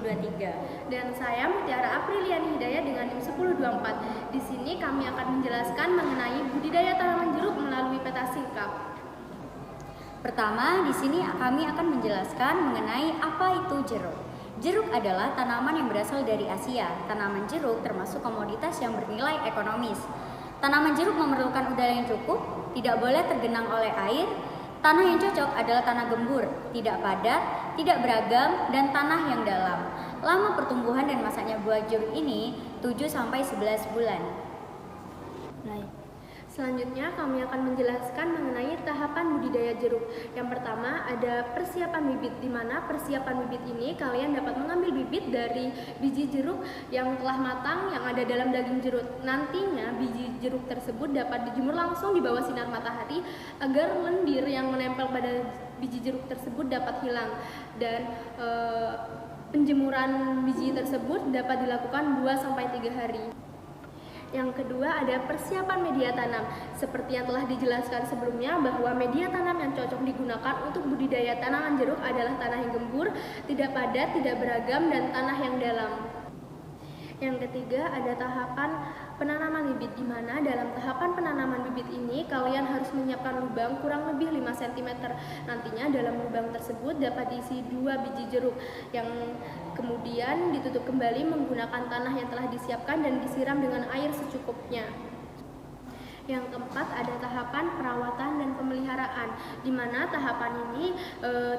2023. Dan saya Mutiara Apriliani Hidayat dengan NIM 1024. Di sini kami akan menjelaskan mengenai budidaya tanaman jeruk melalui peta singkap. Pertama, di sini kami akan menjelaskan mengenai apa itu jeruk. Jeruk adalah tanaman yang berasal dari Asia. Tanaman jeruk termasuk komoditas yang bernilai ekonomis. Tanaman jeruk memerlukan udara yang cukup, tidak boleh tergenang oleh air. Tanah yang cocok adalah tanah gembur, tidak padat, tidak beragam, dan tanah yang dalam. Lama pertumbuhan dan masaknya buah jeruk ini 7-11 bulan. Selanjutnya kami akan menjelaskan mengenai tahapan budidaya jeruk. Yang pertama ada persiapan bibit, di mana persiapan bibit ini kalian dapat mengambil bibit dari biji jeruk yang telah matang yang ada dalam daging jeruk. Nantinya biji jeruk tersebut dapat dijemur langsung di bawah sinar matahari agar lendir yang menempel pada biji jeruk tersebut dapat hilang, dan penjemuran biji tersebut dapat dilakukan 2-3 hari. Yang kedua ada persiapan media tanam. Seperti yang telah dijelaskan sebelumnya bahwa media tanam yang cocok digunakan untuk budidaya tanaman jeruk adalah tanah yang gembur, tidak padat, tidak beragam, dan tanah yang dalam. Yang ketiga ada tahapan penanaman bibit, di mana dalam tahapan penanaman bibit ini kalian harus menyiapkan lubang kurang lebih 5 cm. Nantinya dalam lubang tersebut dapat diisi 2 biji jeruk yang kemudian ditutup kembali menggunakan tanah yang telah disiapkan dan disiram dengan air secukupnya. Yang keempat ada tahapan perawatan dan pemeliharaan, di mana tahapan ini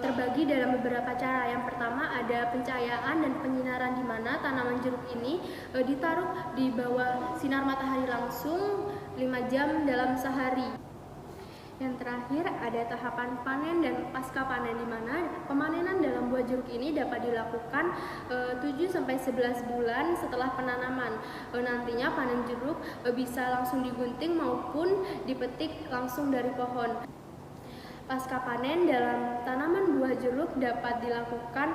terbagi dalam beberapa cara. Yang pertama ada pencahayaan dan penyinaran, di mana tanaman jeruk ini ditaruh di bawah sinar matahari langsung 5 jam dalam sehari. Yang terakhir ada tahapan panen dan pasca panen, di mana pemanenan dalam buah jeruk ini dapat dilakukan 7-11 bulan setelah penanaman. Nantinya panen jeruk bisa langsung digunting maupun dipetik langsung dari pohon. Pasca panen dalam tanaman buah jeruk dapat dilakukan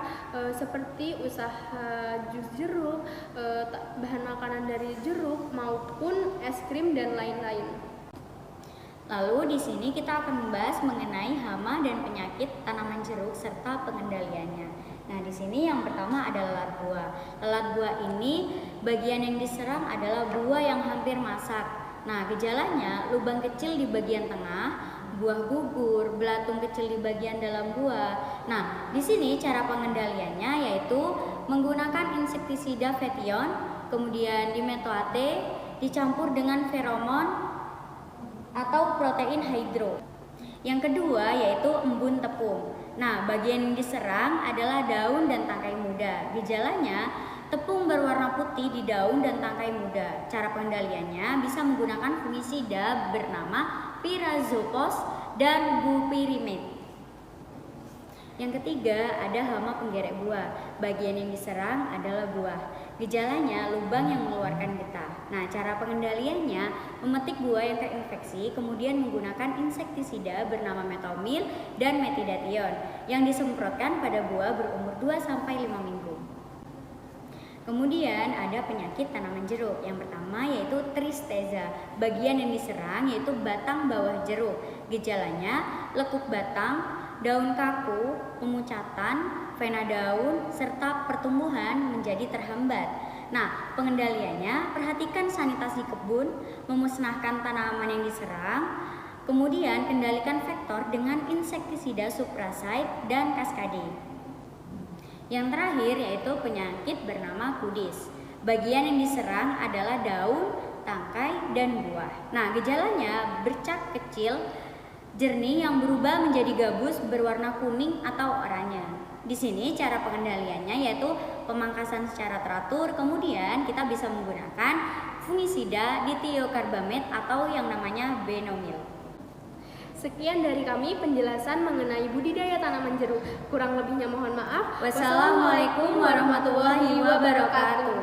seperti usaha jus jeruk, bahan makanan dari jeruk maupun es krim dan lain-lain. Lalu di sini kita akan membahas mengenai hama dan penyakit tanaman jeruk serta pengendaliannya. Nah, di sini yang pertama ada lalat buah. Lalat buah ini bagian yang diserang adalah buah yang hampir masak. Nah, gejalanya lubang kecil di bagian tengah, buah gugur, belatung kecil di bagian dalam buah. Nah, di sini cara pengendaliannya yaitu menggunakan insektisida Fethion, kemudian dimetoate dicampur dengan feromon atau protein hidro. Yang kedua yaitu embun tepung. Nah, bagian yang diserang adalah daun dan tangkai muda. Gejalanya tepung berwarna putih di daun dan tangkai muda. Cara pengendaliannya bisa menggunakan fungisida bernama Pyrazopos dan bupirimate. Yang ketiga ada hama penggerek buah. Bagian yang diserang adalah buah. Gejalanya lubang yang mengeluarkan getah. Nah, cara pengendaliannya memetik buah yang terinfeksi, kemudian menggunakan insektisida bernama metomil dan metidation yang disemprotkan pada buah berumur 2-5 minggu. Kemudian ada penyakit tanaman jeruk. Yang pertama yaitu tristeza. Bagian yang diserang yaitu batang bawah jeruk. Gejalanya lekuk batang, daun kaku, pemucatan, vena daun, serta pertumbuhan menjadi terhambat. Nah, pengendaliannya perhatikan sanitasi kebun, memusnahkan tanaman yang diserang, kemudian kendalikan vektor dengan insektisida supraside dan kaskade. Yang terakhir yaitu penyakit bernama kudis. Bagian yang diserang adalah daun, tangkai, dan buah. Nah, gejalanya bercak kecil jernih yang berubah menjadi gabus berwarna kuning atau oranye. Di sini cara pengendaliannya yaitu pemangkasan secara teratur, kemudian kita bisa menggunakan fungisida dithiocarbamate atau yang namanya benomil. Sekian dari kami penjelasan mengenai budidaya tanaman jeruk. Kurang lebihnya mohon maaf. Wassalamualaikum warahmatullahi wabarakatuh.